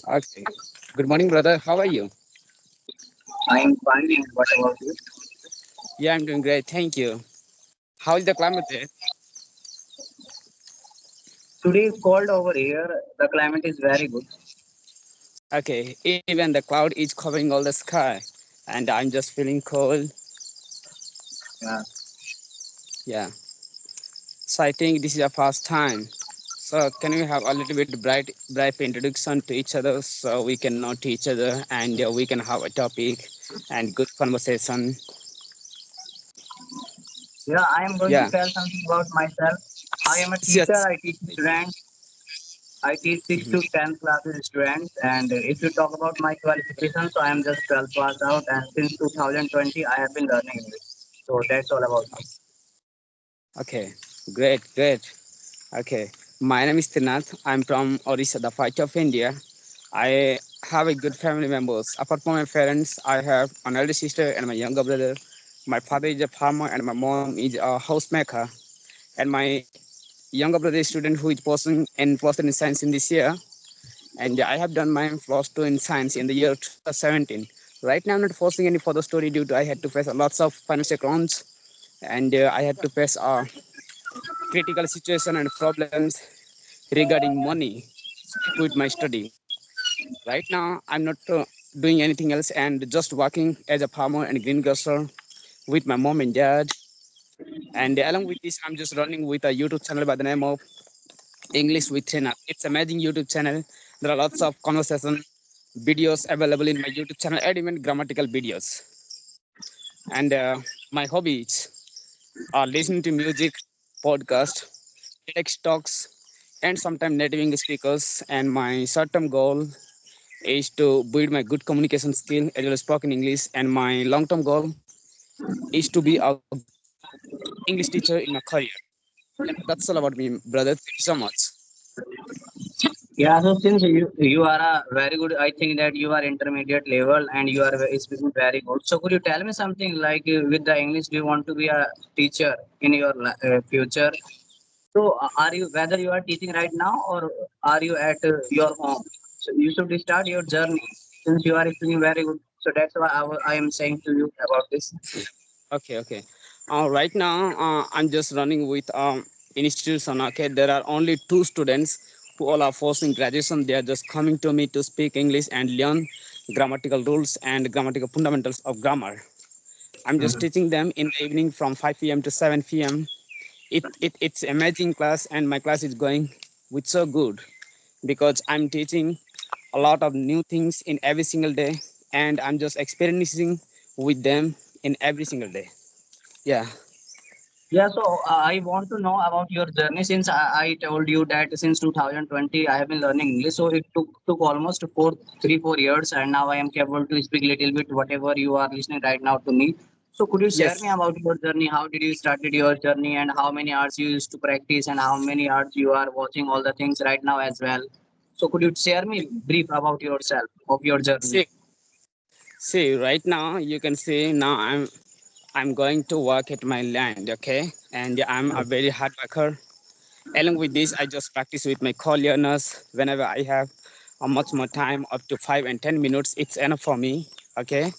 Okay. Good morning, brother. How are you? I'm fine. What about you? Yeah, I'm doing great. Thank you. How is the climate there? Today is cold over here. The climate is very good. Okay. Even the cloud is covering all the sky, and I'm just feeling cold. Yeah. Yeah. So I think this is our first time. So can we have a little bit bright introduction to each other so we can know to each other and we can have a topic and good conversation. Yeah, I am going to Yeah. tell something about myself. I am a teacher. Yes. I teach students. I teach 6 Mhm. to 10 classes students. And if you talk about my qualifications, so I am just 12 pass out. And since 2020, I have been learning English. So that's all about me. Okay. Great. Great. Okay. My name is Trinath. I'm from Orissa, the part of India. I have a good family members. Apart from my parents, I have an elder sister and my younger brother. My father is a farmer and my mom is a housemaker. And my younger brother is a student who is pursuing in science in this year. And I have done my plus two in science in the year 2017. Right now, I'm not forcing any further story due to I had to face lots of financial crunch and I had to face critical situation and problems regarding money with my study. Right now, I'm not doing anything else and just working as a farmer and greengrocer with my mom and dad. And along with this, I'm just running with a YouTube channel by the name of English with Trina. It's amazing YouTube channel. There are lots of conversation videos available in my YouTube channel and even grammatical videos. And my hobbies are listening to music, podcast, TEDx talks, and sometimes native English speakers. And my short-term goal is to build my good communication skill as well as spoken English. And my long-term goal is to be a good English teacher in my career. And that's all about me, brother. Thank you so much. Yeah, so since you are a very good, I think that you are intermediate level and you are speaking very good. So could you tell me something like with the English, do you want to be a teacher in your future? So are you whether you are teaching right now or are you at your home? So you should start your journey since you are speaking very good. So that's why I am saying to you about this. Okay, okay. Right now, I'm just running with institution. Okay, there are only two students who all are forcing graduation. They are just coming to me to speak English and learn grammatical rules and grammatical fundamentals of grammar. I'm just Mhm. teaching them in the evening from 5 p.m. to 7 p.m. It's amazing class, and my class is going with so good because I'm teaching a lot of new things in every single day, and I'm just experiencing with them in every single day. Yeah. Yeah, so I want to know about your journey since I told you that since 2020 I have been learning English. So it took almost 4 years, and now I am capable to speak little bit whatever you are listening right now to me. So could you share me Yes. about your journey? How did you started your journey, and how many hours you used to practice, and how many hours you are watching all the things right now as well? So could you share me brief about yourself of your journey? See, see, right now you can see now I'm going to work at my land, okay? And I'm a very hard worker. Along with this, I just practice with my co-learners whenever I have a much more time, up to 5 and 10 minutes. It's enough for me, okay?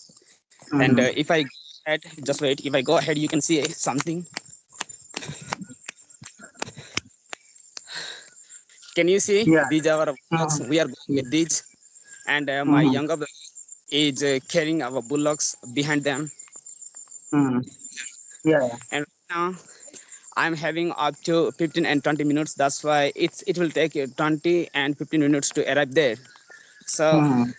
And Mm-hmm. if I go ahead, just wait. If I go ahead, you can see something. Can you see? Yeah. These are our bullocks. Mm-hmm. We are going Yeah. with these, and my Mm-hmm. younger brother is carrying our bullocks behind them. Mm-hmm. Yeah. And now I'm having up to 15 and 20 minutes. That's why it will take 20 and 15 minutes to arrive there. So Mm-hmm.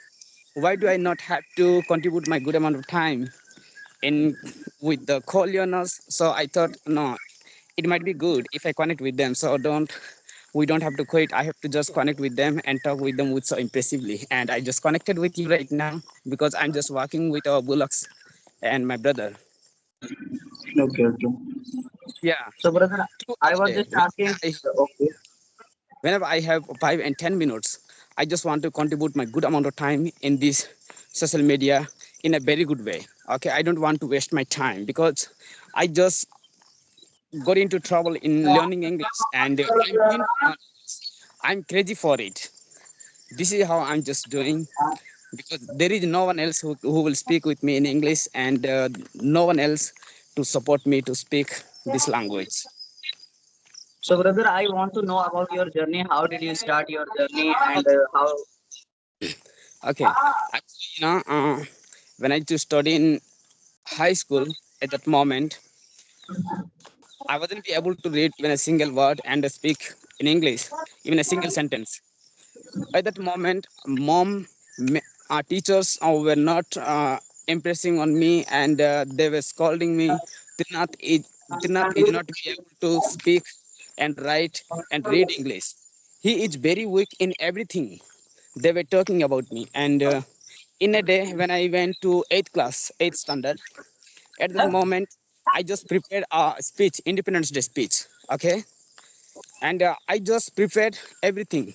why do I not have to contribute my good amount of time in with the co-learners? So I thought no, it might be good if I connect with them. So don't we don't have to quit. I have to just connect with them and talk with them with so impressively. And I just connected with you right now because I'm just working with our bullocks and my brother. Okay. Okay. Yeah. So, brother, So, I was okay. just asking. Okay. Whenever I have 5 and 10 minutes, I just want to contribute my good amount of time in this social media in a very good way. Okay, I don't want to waste my time because I just got into trouble in learning English and I'm crazy for it. This is how I'm just doing, because there is no one else who will speak with me in English, and no one else to support me to speak this language. So, brother, I want to know about your journey. How did you start your journey, and Okay. how? Okay. Actually, when I used to study in high school, at that moment, I wasn't be able to read even a single word and speak in English, even a single sentence. At that moment, our teachers were not impressing on me, and they were scolding me. Tirnath is not be able to speak and write and read English. He is very weak in everything. They were talking about me, and in a day when I went to eighth class, eighth standard, at that moment, I just prepared a speech, Independence Day speech. Okay, and I just prepared everything,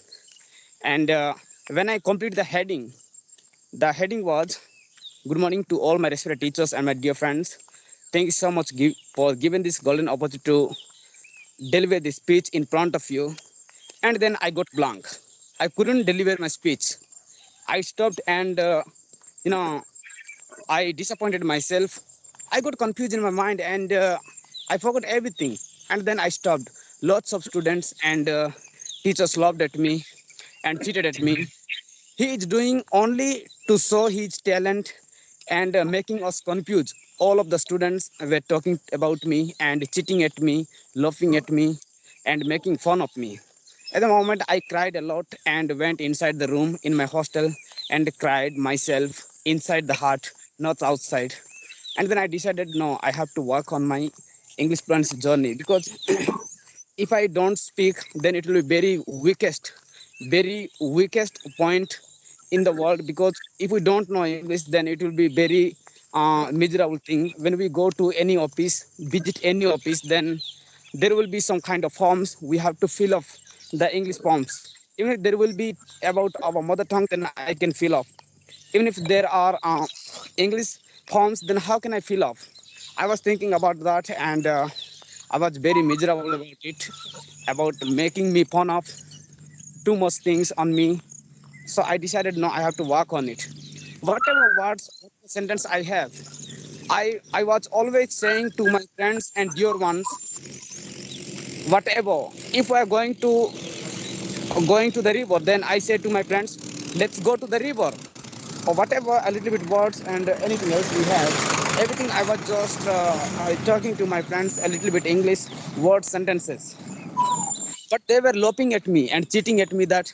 and when I complete the heading was, "Good morning to all my respected teachers and my dear friends. Thank you so much for giving this golden opportunity to deliver this speech in front of you." And then I got blank. I couldn't deliver my speech. I stopped, and you know I disappointed myself. I got confused in my mind, and I forgot everything. And then I stopped. Lots of students and teachers laughed at me and cheated at me. He is doing only to show his talent, and making us confused. All of the students were talking about me and cheating at me, laughing at me, and making fun of me. At the moment, I cried a lot and went inside the room in my hostel and cried myself inside the heart, not outside. And then I decided, no, I have to work on my English fluency journey, because if I don't speak, then it will be very weakest point in the world. Because if we don't know English, then it will be very miserable thing. When we go to any office, visit any office, then there will be some kind of forms we have to fill up the English forms. Even if there will be about our mother tongue, then I can fill up. Even if there are English forms, then how can I fill up? I was thinking about that, and I was very miserable about it, about making me fun of too much things on me. So I decided, no, I have to work on it. Whatever words, whatever sentence I have, I was always saying to my friends and dear ones, whatever, if we are going to the river, then I say to my friends, let's go to the river, or whatever, a little bit words and anything else we have. Everything I was just talking to my friends a little bit English words, sentences. But they were laughing at me and cheating at me that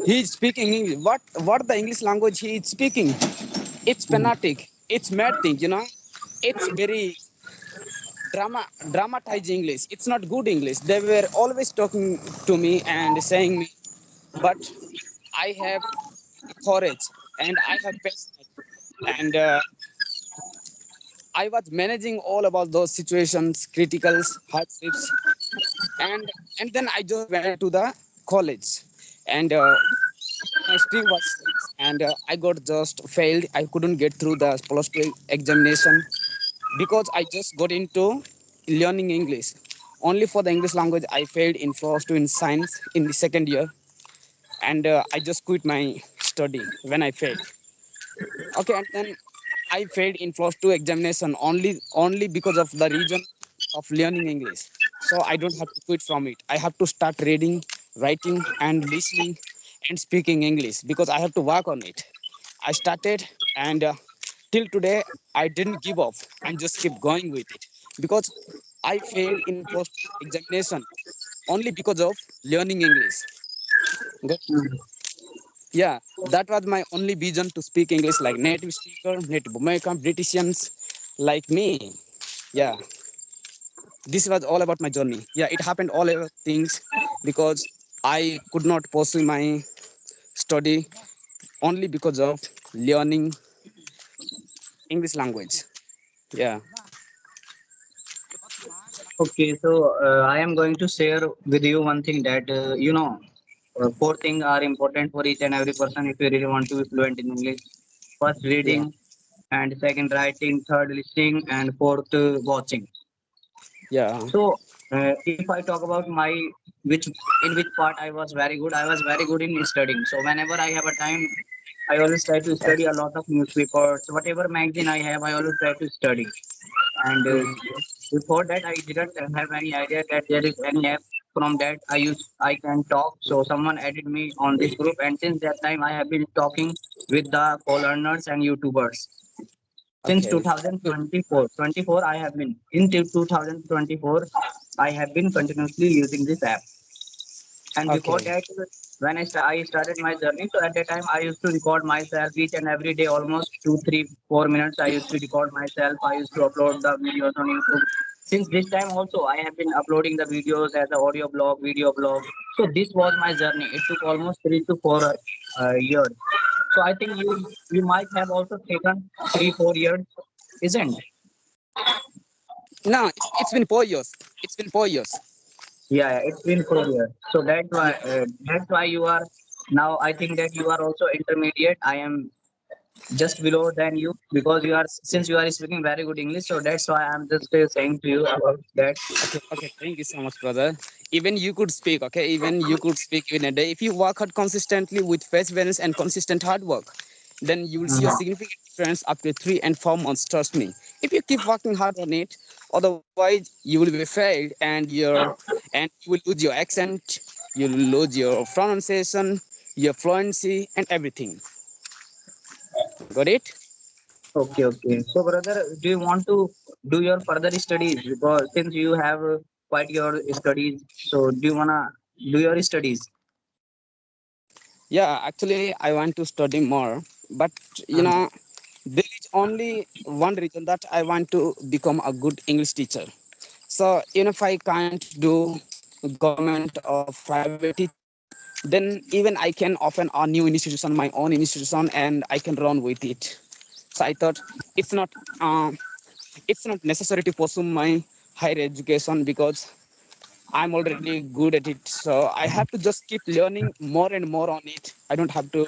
he is speaking English. What the English language he is speaking? It's fanatic. It's mad thing, It's very dramatized English. It's not good English. They were always talking to me and saying me, but I have courage and I have patience, and I was managing all about those situations, criticals, hardships, and then I just went to the college, and my stream was science, and I got just failed. I couldn't get through the plus two examination because I just got into learning English. Only for the English language, I failed in plus two in science in the second year, and I just quit my study when I failed. Okay, and then I failed in plus two examination only because of the reason of learning English. So I don't have to quit from it. I have to start reading, writing, and listening and speaking English because I have to work on it. I started, and till today I didn't give up and just keep going with it because I failed in post examination only because of learning English. Good. Yeah, that was my only vision to speak English like native speaker, native American, Britishans like me. Yeah, this was all about my journey. Yeah, it happened all over things because I could not pursue my study only because of learning English language. Yeah, Okay, so I am going to share with you one thing that four things are important for each and every person if you really want to be fluent in English. First, yeah, reading, and second, writing, third, listening, and fourth, watching. yeah. So, If I talk about my which in which part I was very good, I was very good in studying. So whenever I have a time, I always try to study a lot of newspapers, whatever magazine I have, I always try to study. And before that, I didn't have any idea that there is any app from that I can talk. So someone added me on this group, and since that time, I have been talking with the co-learners and YouTubers. Since Okay, good. 2024, 24, I have been in 2024, I have been continuously using this app. And before Okay, that, when I started my journey, so at that time I used to record myself each and every day, almost 2, 3, 4 minutes. I used to record myself. I used to upload the videos on YouTube. Since this time also, I have been uploading the videos as an audio blog, video blog. So this was my journey. It took almost 3 to 4 years. So I think you might have also taken 3, 4 years, isn't? No, it's been 4 years. It's been 4 years. Yeah, yeah, it's been 4 years. So Yeah. that's why you are now. I think that you are also intermediate. I am just below than you because you are since you are speaking very good English. So that's why I'm just saying to you about that. Okay, okay. Thank you so much, brother. Even you could speak, okay? Even you could speak in a day. If you work hard consistently with perseverance and consistent hard work, then you will see a Mhm. significant difference after 3 and 4 months. Trust me. If you keep working hard on it, otherwise you will be failed and you will lose your accent, you will lose your pronunciation, your fluency, and everything. Got it? Okay, okay. So brother, do you want to do your further studies because since you have quite your studies, so do you wanna do your studies? Yeah, actually, I want to study more, but you Mhm. know, there is only one reason that I want to become a good English teacher. So, if I can't do government or private teaching, then even I can open a new institution, my own institution, and I can run with it. So I thought it's not, um, it's not necessary to pursue my higher education because I'm already good at it. So I have to just keep learning more and more on it. I don't have to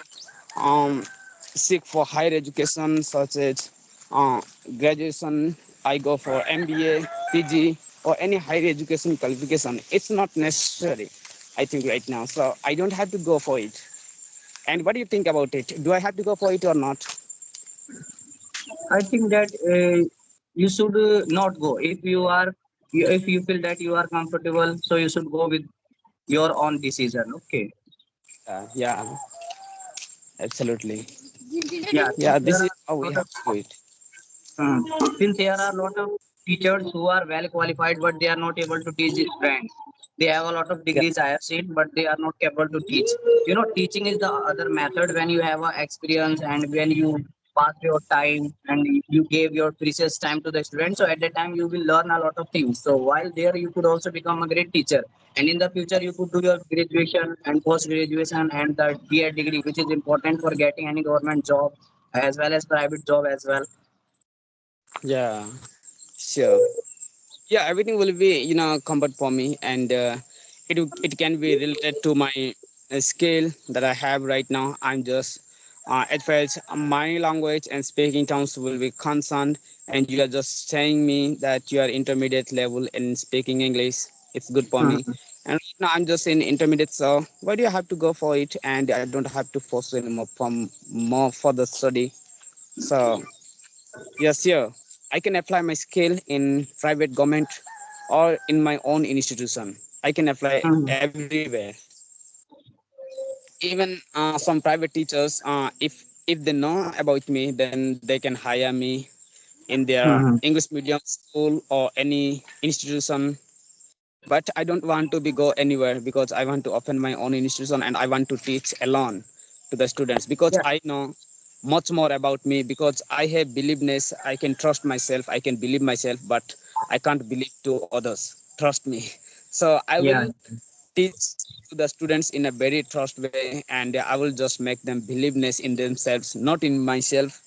seek for higher education such as uh, graduation. I go for MBA, PG, or any higher education qualification. It's not necessary, I think, right now. So I don't have to go for it. And what do you think about it? Do I have to go for it or not? I think that you should not go if you are if you feel that you are comfortable. So you should go with your own decision. Okay. Yeah, absolutely. Yeah. Since Yeah, there this is are how we lot have of to do it. Hmm. Since there are a lot of teachers who are well qualified, but they are not able to teach friends. They have a lot of Yeah, degrees I have seen, but they are not able to teach. Teaching is the other method when you have a experience and when you pass your time and you gave your precious time to the student. So at that time you will learn a lot of things. So while there you could also become a great teacher. And in the future you could do your graduation and post graduation and the B.Ed degree, which is important for getting any government job as well as private job as well. yeah, sure. Yeah, everything will be comfort for me, and it can be related to my skill that I have right now. I'm just as far as my language and speaking terms will be concerned, and you are just saying me that you are intermediate level in speaking English. It's good for me, Mhm. and right now I'm just in intermediate. So why do you have to go for it? And I don't have to force anymore from more further study. So yes, yeah. I can apply my skill in private government or in my own institution. I can apply Mhm. everywhere. Even some private teachers, if they know about me, then they can hire me in their Mhm. English medium school or any institution. But I don't want to be go anywhere because I want to open my own institution and I want to teach alone to the students because Yeah, I know much more about me because I have believeness. I can trust myself. I can believe myself, but I can't believe to others. Trust me. So I yeah, will teach to the students in a very trust way, and I will just make them believeness in themselves, not in myself,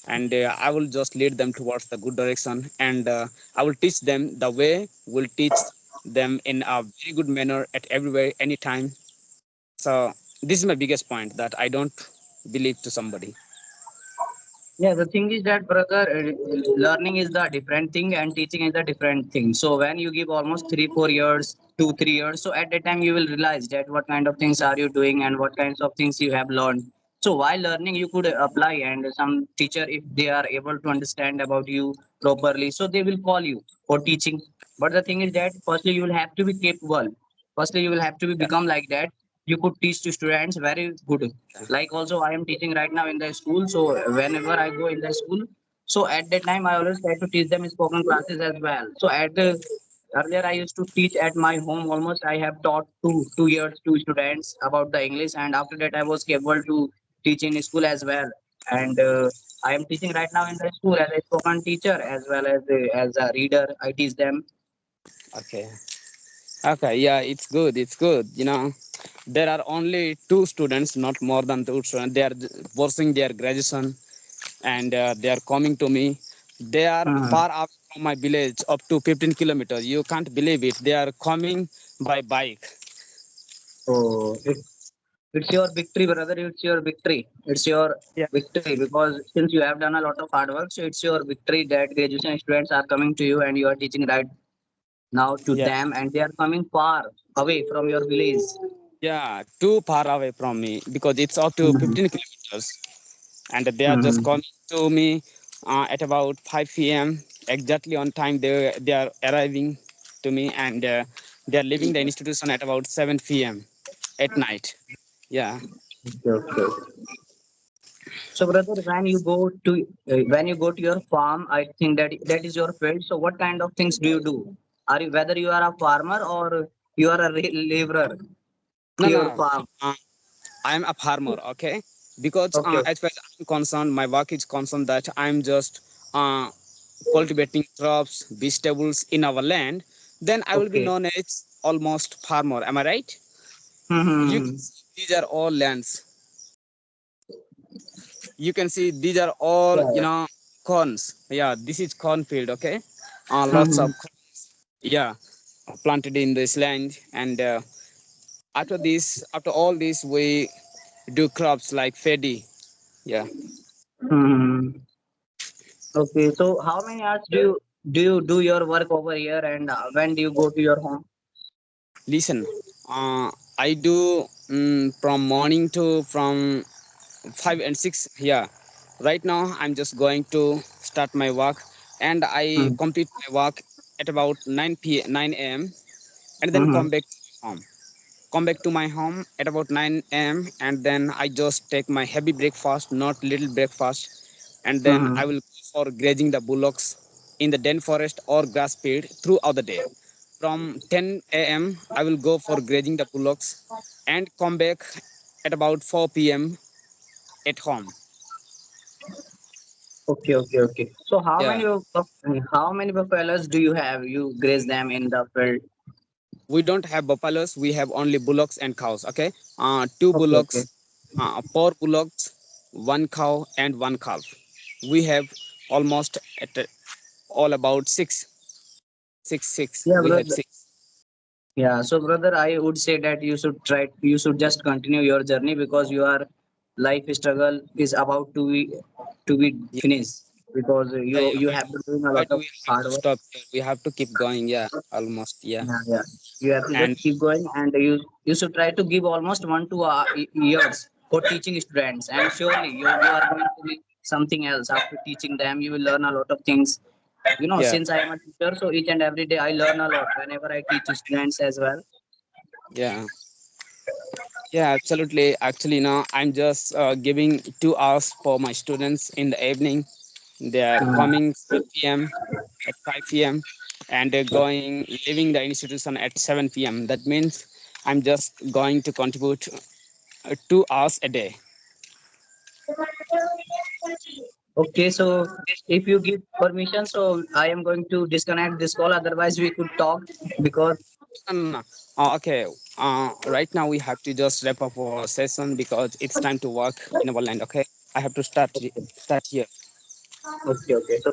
and I will just lead them towards the good direction, and I will teach them the way will teach them in a very good manner at everywhere anytime. So this is my biggest point, that I don't believe to somebody. Yeah, the thing is that, brother, learning is the different thing and teaching is the different thing. So when you give almost 3 4 years, 2 3 years, so at that time you will realize that what kind of things are you doing and what kinds of things you have learned. So while learning, you could apply, and some teacher, if they are able to understand about you properly, so they will call you for teaching. But the thing is that firstly you will have to be capable. Firstly, you will have to be Yeah, become like that. You could teach to students very good. yeah, Like also I am teaching right now in the school, so whenever I go in the school, so at that time I always try to teach them spoken classes as well. So at the earlier I used to teach at my home. Almost I have taught 2 2 years to students about the English, and after that I was able to teach in school as well. And I am teaching right now in the school as a spoken teacher as well as a reader. I teach them. okay. Okay, yeah, it's good. It's good. There are only two students, not more than two students. They are pursuing their graduation, and they are coming to me. They are Mhm. far up from my village, up to 15 kilometers. You can't believe it. They are coming by bike. So it's your victory, brother. It's your victory. It's your Yeah, victory because since you have done a lot of hard work, so it's your victory that graduation students are coming to you and you are teaching right now to yeah, them, and they are coming far away from your village. yeah. Too far away from me because it's up to Mhm. 15 kilometers, and they are just Mhm. coming to me at about 5 p.m. exactly on time. They are arriving to me, and they are leaving the institution at about 7 p.m. at night. Yeah. Okay, okay. So, brother, when you go to your farm, I think that that is your field. So, what kind of things do you do? Are you whether you are a farmer or you are a laborer No, to your no. farm? Uh, I'm a farmer, okay? Because Okay, as far as I'm concerned, my work is concerned that I'm just uh, cultivating crops, vegetables in our land. Then I will be okay. known as almost farmer. Am I right? You can Mm-hmm. see these are all lands. You can see these are all Yeah. corns. Yeah, this is cornfield, okay? Lots Mm-hmm. of yeah planted in this land, and after all this, we do crops like paddy. Yeah. Hmm. Okay, so how many hours do your work over here, and when do you go to your home? Listen, I do from morning to from 5 and 6. Yeah, right now I'm just going to start my work, and I Mm-hmm. complete my work at about 9 a.m. and then Mm-hmm. home. Come back to my home at about 9 a.m. and then I just take my heavy breakfast, not little breakfast, and then I Mm-hmm. will go for grazing the bullocks in the den forest or grass field throughout the day. From 10 a.m. I will go for grazing the bullocks and come back at about 4 p.m. at home. Okay, okay, okay. So Yeah, how many buffaloes do you have? You graze them in the field. we don't have buffaloes. We have only bullocks and cows. Okay, two Okay, okay. bullocks, four bullocks, one cow, and one calf. We have almost at all about six. Yeah, We have brother. six. Yeah, so brother, I would say that you should just continue your journey because your life struggle is about to be Yeah, finished because yeah, you yeah. you have been doing a Why lot do of we have hard to work. stop here? We have to keep going. Yeah, almost. Yeah, Yeah, yeah. You have to and just keep going, and you should try to give almost 1 2 years for teaching students, and surely you are going to be something else after teaching them. You will learn a lot of things. yeah, Since I am a teacher, so each and every day I learn a lot whenever I teach students as well. yeah, yeah. Absolutely. Actually, now I'm just giving 2 hours for my students in the evening. They are Mm. coming 5 p.m. at 5 p.m. and they're going leaving the institution at 7 p.m. That means I'm just going to contribute 2 hours a day. Okay, so if you give permission, so I am going to disconnect this call. Otherwise, we could talk because No. Okay. Right now we have to just wrap up our session because it's time to work in our land. Okay. I have to start here. okay. So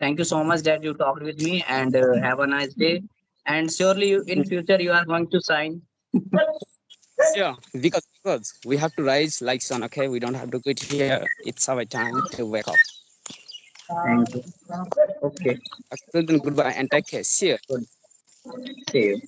thank you so much that you talked with me, and have a nice day. And surely in future you are going to sign. Yeah, because we have to rise like sun. Okay, we don't have to quit here. It's our time to wake up. Thank you. Okay. Okay, then goodbye and take care. See you. Good. See you.